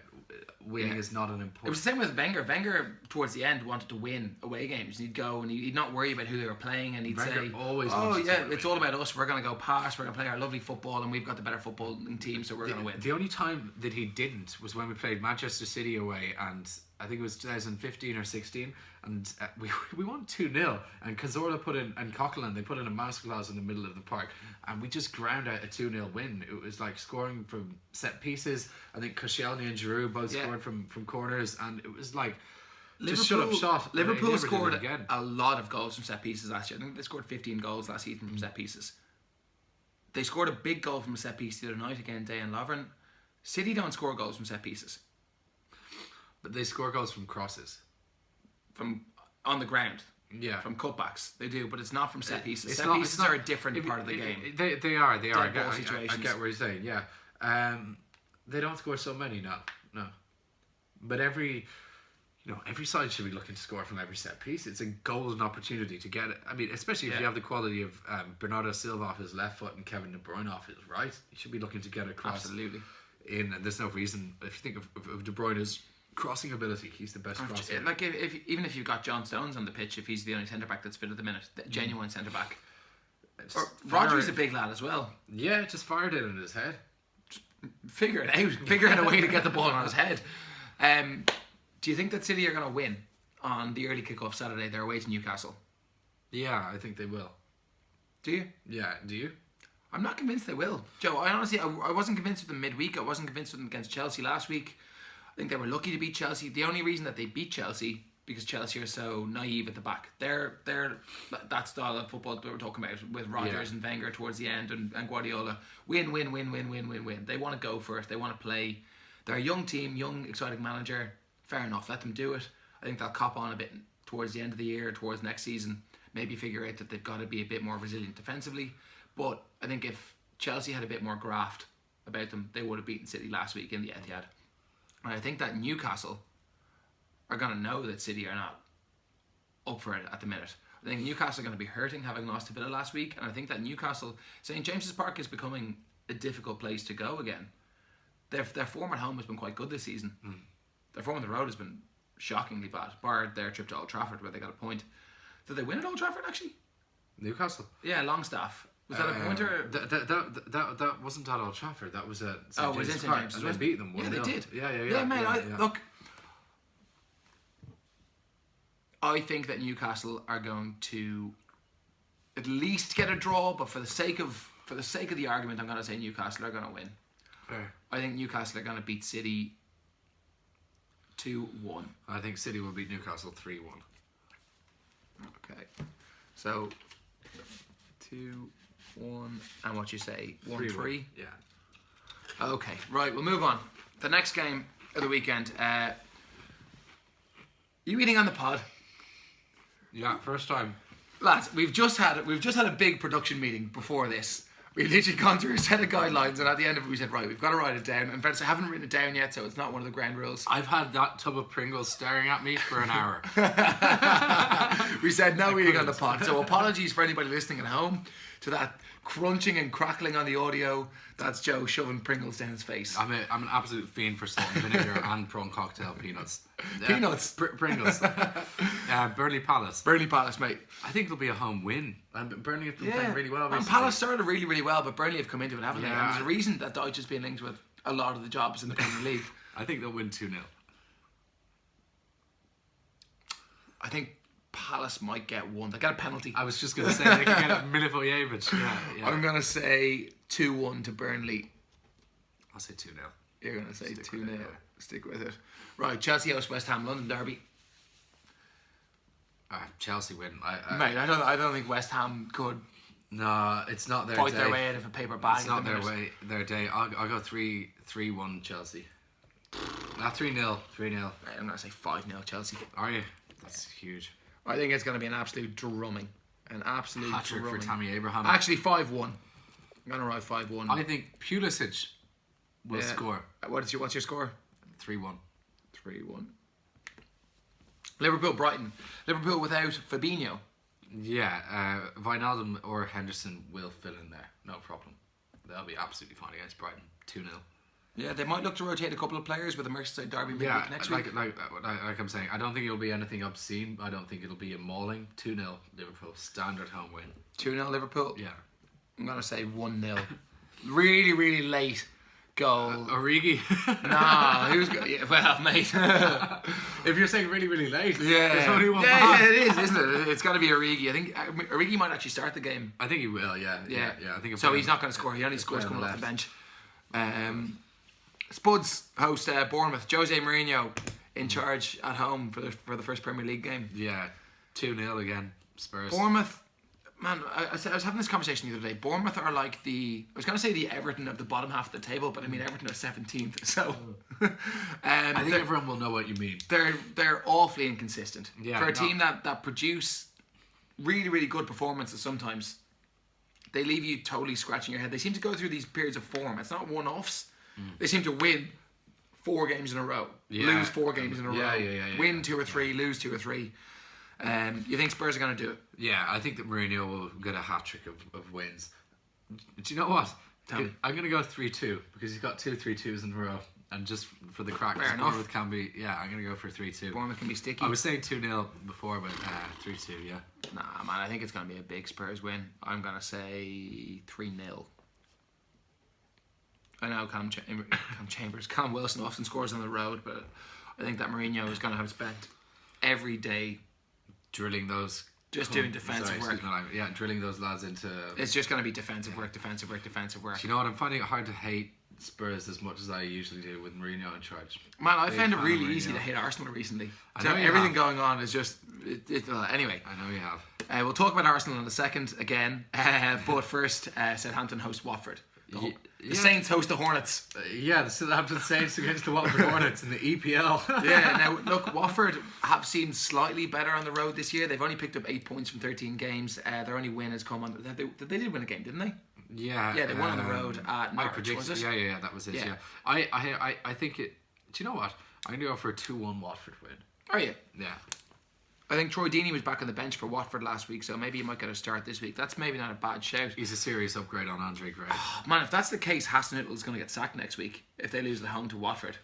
winning is not an important. It was the same with Wenger. Wenger towards the end wanted to win away games. He'd go and he'd not worry about who they were playing, and he'd say, always it's all about us. We're going to go past. We're going to play our lovely football, and we've got the better footballing team, so we're going to win." The only time that he didn't was when we played Manchester City away, and I think it was 2015 or 16, and we won 2-0, and Cazorla and Coquelin, they put in a masterclass in the middle of the park, and we just ground out a 2-0 win. It was like scoring from set pieces. I think Koscielny and Giroud both scored from corners, and it was like just shut up shot. Liverpool scored a lot of goals from set pieces last year. I think they scored 15 goals last season from set pieces. They scored a big goal from a set piece the other night against Dejan Lovren. City don't score goals from set pieces. But they score goals from crosses. From on the ground. Yeah. From cutbacks. They do, but it's not from set pieces. Set pieces are a different part of the game. They are. I get what you're saying, yeah. They don't score so many, no. But every side should be looking to score from every set piece. It's a golden opportunity to get it. I mean, especially if you have the quality of Bernardo Silva off his left foot and Kevin De Bruyne off his right. You should be looking to get across. Absolutely. And there's no reason, if you think of De Bruyne's crossing ability, he's the best crosser. Like even if you've got John Stones on the pitch, if he's the only centre back that's fit at the minute, the genuine centre back. Rodri's a big lad as well. Yeah, just fired it in his head. Just figure it out. Figure out a way to get the ball on his head. Do you think that City are going to win on the early kick-off Saturday? They're away to Newcastle. Yeah, I think they will. Do you? Yeah, do you? I'm not convinced they will. Joe, I honestly, I wasn't convinced with them midweek. I wasn't convinced with them against Chelsea last week. I think they were lucky to beat Chelsea. The only reason that they beat Chelsea, because Chelsea are so naive at the back. They're that style of football that we're talking about with Rodgers and Wenger towards the end and Guardiola. Win. They want to go for it. They want to play. They're a young team, young, exciting manager. Fair enough, let them do it. I think they'll cop on a bit towards the end of the year, towards next season. Maybe figure out that they've got to be a bit more resilient defensively. But I think if Chelsea had a bit more graft about them, they would have beaten City last week in the Etihad. And I think that Newcastle are going to know that City are not up for it at the minute. I think Newcastle are going to be hurting having lost to Villa last week. And I think that Newcastle, St James's Park is becoming a difficult place to go again. Their form at home has been quite good this season. Their form on the road has been shockingly bad, bar their trip to Old Trafford where they got a point. Did they win at Old Trafford actually? Newcastle? Yeah, Longstaff. Was that a pointer? That wasn't at Old Trafford. That was at St. It was in James's St. Park. James's. And they beat them. Yeah, they did. Yeah, mate. Look, I think that Newcastle are going to at least get a draw, but for the sake of the argument, I'm going to say Newcastle are going to win. Fair. I think Newcastle are going to beat City 2-1. I think City will beat Newcastle 3-1. Okay, so 2-1, and what you say 1-3? Yeah. Okay, right. We'll move on. The next game of the weekend. You eating on the pod? Yeah, first time. Lads, we've just had a big production meeting before this. We've literally gone through a set of guidelines, and at the end of it we said, right, we've got to write it down. And friends, I haven't written it down yet, so it's not one of the ground rules. I've had that tub of Pringles staring at me for an hour. We said no eating on the pod. So apologies for anybody listening at home to that crunching and crackling on the audio. That's Joe shoving Pringles down his face. I'm an absolute fiend for salt and vinegar and prawn cocktail peanuts. Peanuts? Pringles. Burnley Palace. Burnley Palace, mate. I think it'll be a home win. Burnley have been playing really well recently. And Palace started really, really well, but Burnley have come into it, haven't they? Yeah. And there's a reason that Deutsch has been linked with a lot of the jobs in the Premier League. I think they'll win 2-0. I think Palace might get one. They got a penalty. I was just going to say they can get a Milivojevic. Yeah. I'm going to say 2-1 to Burnley. I'll say 2-0. You're going to say 2-0. Yeah. Stick with it. Right, Chelsea host West Ham, London derby. Chelsea win. Mate, I don't think West Ham could No, it's not their fight day. their way out of a paper bag. It's not their day. I'll go 3-1 Chelsea. 3-0. 3-0. Right, I'm going to say 5-0 Chelsea. Are you? That's huge. I think it's going to be an absolute drumming. An absolute Hat-trick drumming. for Tammy Abraham. Actually, 5-1. I'm going to write 5-1. I think Pulisic will score. What's your score? 3-1. 3-1. Liverpool-Brighton. Liverpool without Fabinho. Yeah, Wijnaldum or Henderson will fill in there. No problem. They'll be absolutely fine against Brighton. 2-0. Yeah, they might look to rotate a couple of players with a Merseyside derby midweek next week. Like I'm saying, I don't think it'll be anything obscene. I don't think it'll be a mauling. 2-0 Liverpool. Standard home win. 2-0 Liverpool? Yeah. I'm going to say 1-0. Really, really late goal. Origi? Nah, who's well, mate. If you're saying really, really late, yeah, there's only one yeah, man. it is, isn't it? It's got to be Origi. I think Origi might actually start the game. I think he will. Yeah. I think so. He's not going to score. He only scores coming off the bench. Spuds host Bournemouth. Jose Mourinho in charge at home for the first Premier League game. Yeah, 2-0 again. Spurs. Bournemouth. Man, I was having this conversation the other day. Bournemouth are like I was going to say the Everton of the bottom half of the table, but I mean Everton are 17th. So I think everyone will know what you mean. They're awfully inconsistent. Yeah, for a team that produce really, really good performances sometimes, they leave you totally scratching your head. They seem to go through these periods of form. It's not one-offs. They seem to win 4 games in a row, lose 4 games in a row, win 2 or 3, lose 2 or 3. You think Spurs are going to do it? Yeah, I think that Mourinho will get a hat-trick of wins. Do you know what? I'm going to go 3-2 because he's got 2 3-2s in a row. And just for the crack, Bournemouth can be... Yeah, I'm going to go for 3-2. Bournemouth can be sticky. I was saying 2-0 before, but 3-2, yeah. Nah, man, I think it's going to be a big Spurs win. I'm going to say 3-0. I know Cam Wilson often scores on the road, but I think that Mourinho is going to have spent every day drilling those Just doing defensive work. Yeah, drilling those lads into... It's just going to be defensive work. Do you know what? I'm finding it hard to hate Spurs as much as I usually do with Mourinho in charge. Man, I found it really easy to hate Arsenal recently. I know everything going on is just... anyway. I know you have. We'll talk about Arsenal in a second again. But first, Southampton host Watford. The Saints host the Hornets. The Southampton Saints against the Watford Hornets in the EPL. Now look, Watford have seemed slightly better on the road this year. They've only picked up 8 points from 13 games. Their only win has come on... They did win a game, didn't they? Yeah. Yeah, they won on the road at Norwich, was it? Yeah, that was it, yeah. I think it... Do you know what? I'm going to go for a 2-1 Watford win. Are you? Yeah. I think Troy Deeney was back on the bench for Watford last week, so maybe he might get a start this week. That's maybe not a bad shout. He's a serious upgrade on Andre Gray. Man, if that's the case, Hasenhüttl is going to get sacked next week if they lose at home to Watford.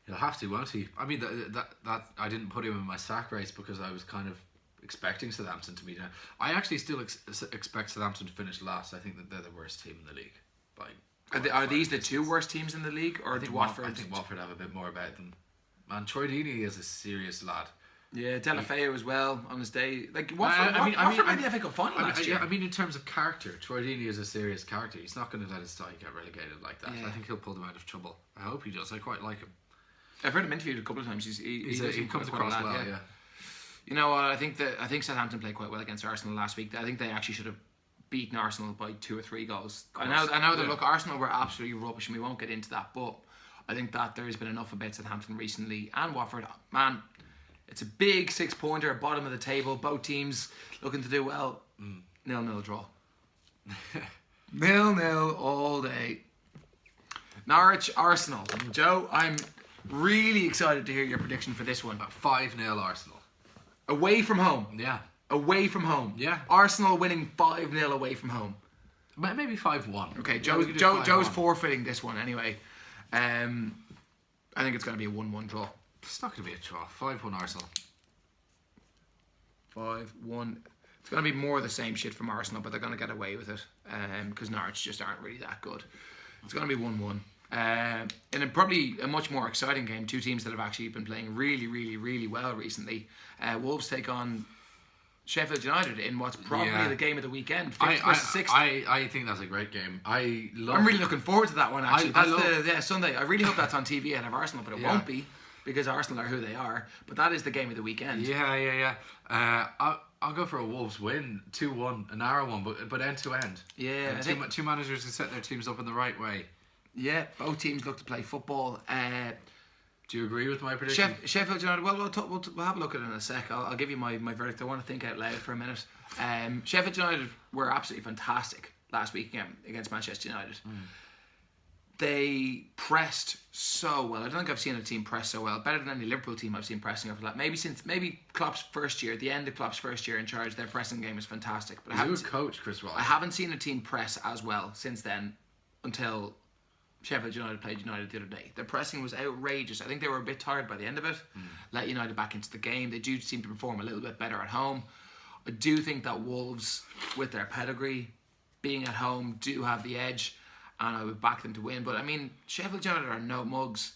He'll have to, won't he? I mean, that I didn't put him in my sack race because I was kind of expecting Southampton to be down. I actually still expect Southampton to finish last. I think that they're the worst team in the league. Are these the two worst teams in the league, or do Watford? I think Watford have a bit more about them. Man, Troy Deeney is a serious lad. Yeah, Delafeu as well on his day. Like Watford made the FA Cup final last year. I mean, in terms of character, Troy Deeney is a serious character. He's not going to let his side get relegated like that. Yeah. I think he'll pull them out of trouble. I hope he does. I quite like him. I've heard him interviewed a couple of times. He comes across well. Yeah. You know what? I think Southampton played quite well against Arsenal last week. I think they actually should have beaten Arsenal by 2 or 3 goals. I know that look, Arsenal were absolutely rubbish, and we won't get into that. But I think that there has been enough about Southampton recently and Watford. Man, it's a big 6-pointer, bottom of the table. Both teams looking to do well. 0-0 draw. 0-0 all day. Norwich, Arsenal. Joe, I'm really excited to hear your prediction for this one. 5-0 Arsenal. Away from home. Yeah. Away from home. Yeah. Arsenal winning 5-0 away from home. Maybe 5-1. Okay, Joe's forfeiting this one anyway. I think it's going to be a 1-1 draw. It's not going to be a draw. 5-1 Arsenal. 5-1. It's going to be more of the same shit from Arsenal, but they're going to get away with it because Norwich just aren't really that good. It's going to be 1-1. And probably a much more exciting game. Two teams that have actually been playing really, really, really well recently. Wolves take on Sheffield United in what's probably the game of the weekend. 5th versus 6th. I think that's a great game. I'm really looking forward to that one actually. That's Sunday. I really hope that's on TV ahead of Arsenal, but it won't be because Arsenal are who they are. But that is the game of the weekend. Yeah. I'll go for a Wolves win, 2-1, a narrow one, but end to end. Yeah, two managers who set their teams up in the right way. Yeah, both teams look to play football. Do you agree with my prediction? Sheffield United. Well, we'll have a look at it in a sec. I'll give you my verdict. I want to think out loud for a minute. Sheffield United were absolutely fantastic last week against Manchester United. They pressed so well. I don't think I've seen a team press so well. Better than any Liverpool team I've seen pressing over that. Maybe Klopp's first year, the end of Klopp's first year in charge, their pressing game was fantastic. But he's a good coach, Chris Wilder. I haven't seen a team press as well since then until Sheffield United played United the other day. Their pressing was outrageous. I think they were a bit tired by the end of it. Let United back into the game. They do seem to perform a little bit better at home. I do think that Wolves, with their pedigree, being at home, do have the edge, and I would back them to win. But I mean, Sheffield United are no mugs.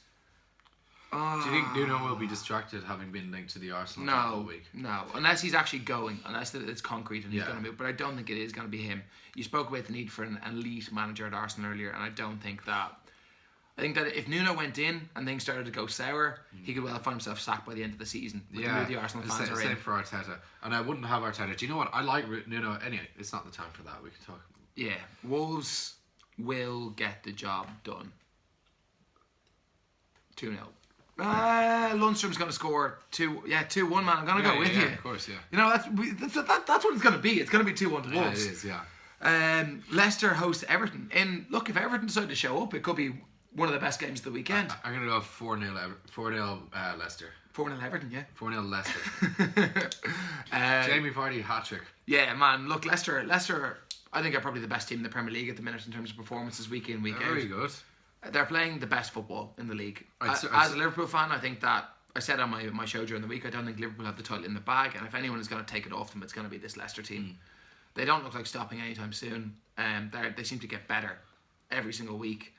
Do you think Nuno will be distracted having been linked to the Arsenal all week? No, unless he's actually going, unless it's concrete and he's going to move. But I don't think it is going to be him. You spoke about the need for an elite manager at Arsenal earlier, and I don't think that. I think that if Nuno went in and things started to go sour, he could well find himself sacked by the end of the season. With the Arsenal fans are same for Arteta. And I wouldn't have Arteta. Do you know what? I like Nuno. Anyway, it's not the time for that. We can talk. Yeah, Wolves will get the job done. 2-0. Lundstrom's going to score 2-1, man. I'm going to go with you. Of course, yeah. You know, that's what it's going to be. It's going to be 2-1 to Wolves. Yeah, it is, yeah. Leicester hosts Everton. And look, if Everton decide to show up, it could be one of the best games of the weekend. I'm going to go 4-0 Leicester. 4-0 Everton, yeah. 4-0 Leicester. Jamie Vardy hat-trick. Yeah, man. Look, Leicester, I think are probably the best team in the Premier League at the minute in terms of performances week in, week out. Very good. They're playing the best football in the league. As a Liverpool fan, I think that, I said on my show during the week, I don't think Liverpool have the title in the bag, and if anyone is going to take it off them, it's going to be this Leicester team. They don't look like stopping anytime soon. They seem to get better every single week.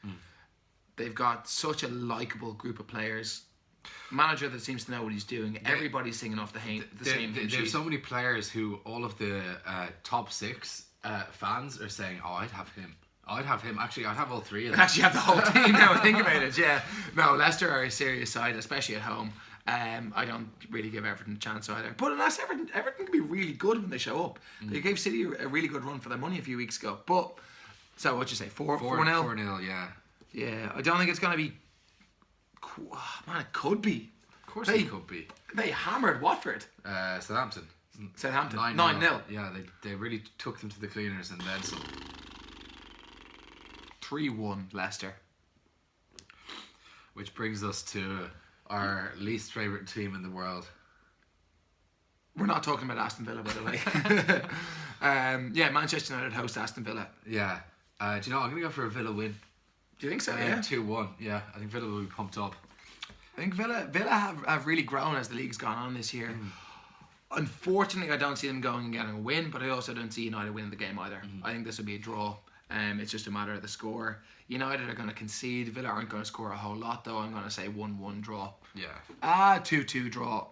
They've got such a likeable group of players. Manager that seems to know what he's doing. Everybody's singing off the same hymn sheet. There's so many players who all of the top 6 fans are saying, "Oh, I'd have him. I'd have him. Actually, I'd have all 3 of them." Actually, have the whole team now. I think about it. Yeah. No, Leicester are a serious side, especially at home. I don't really give Everton a chance either. But unless Everton can be really good when they show up. They gave City a really good run for their money a few weeks ago. But so what'd you say? 4-0? 4-0, yeah. Yeah, I don't think it's gonna be. Man, it could be. Of course it could be. They hammered Watford. Southampton. 9-0. Yeah, they really took them to the cleaners and then some. 3-1 Leicester. Which brings us to our least favourite team in the world. We're not talking about Aston Villa, by the way. Yeah, Manchester United host Aston Villa. Yeah. Do you know, I'm going to go for a Villa win. Do you think so? Yeah. 2-1. Yeah, I think Villa will be pumped up. I think Villa have really grown as the league's gone on this year. Unfortunately, I don't see them going and getting a win, but I also don't see United winning the game either. I think this will be a draw. It's just a matter of the score. United are going to concede. Villa aren't going to score a whole lot, though. I'm going to say 1-1 draw. Yeah. 2-2 draw.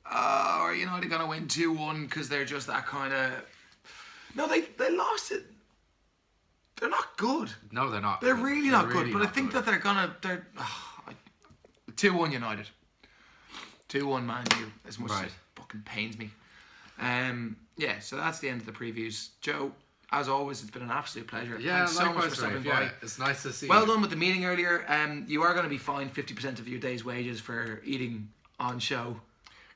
Are United going to win 2-1 because they're just that kind of... No, they lost it. They're not good. No, they're not. They're really not good. Really but not I think good. that they're 2-1 United. 2-1 Man U. As much as it fucking pains me. Yeah, so that's the end of the previews. Joe, as always, it's been an absolute pleasure. Yeah, thanks so much for stopping by. It's nice to see Well you. done with the meeting earlier. You are going to be fined 50% of your day's wages for eating on show.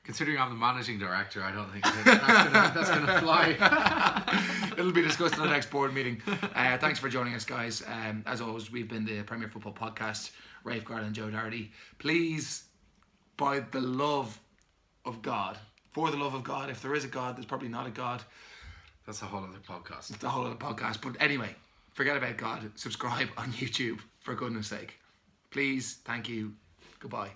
Considering I'm the managing director, I don't think that's going to fly. It'll be discussed in the next board meeting. Thanks for joining us, guys. As always, we've been the Premier Football Podcast. Rafe and Joe Doherty. Please, by the love of God, for the love of God, if there is a God, there's probably not a God. That's a whole other podcast. It's a whole other podcast. But anyway, forget about God. Subscribe on YouTube, for goodness sake. Please, thank you. Goodbye.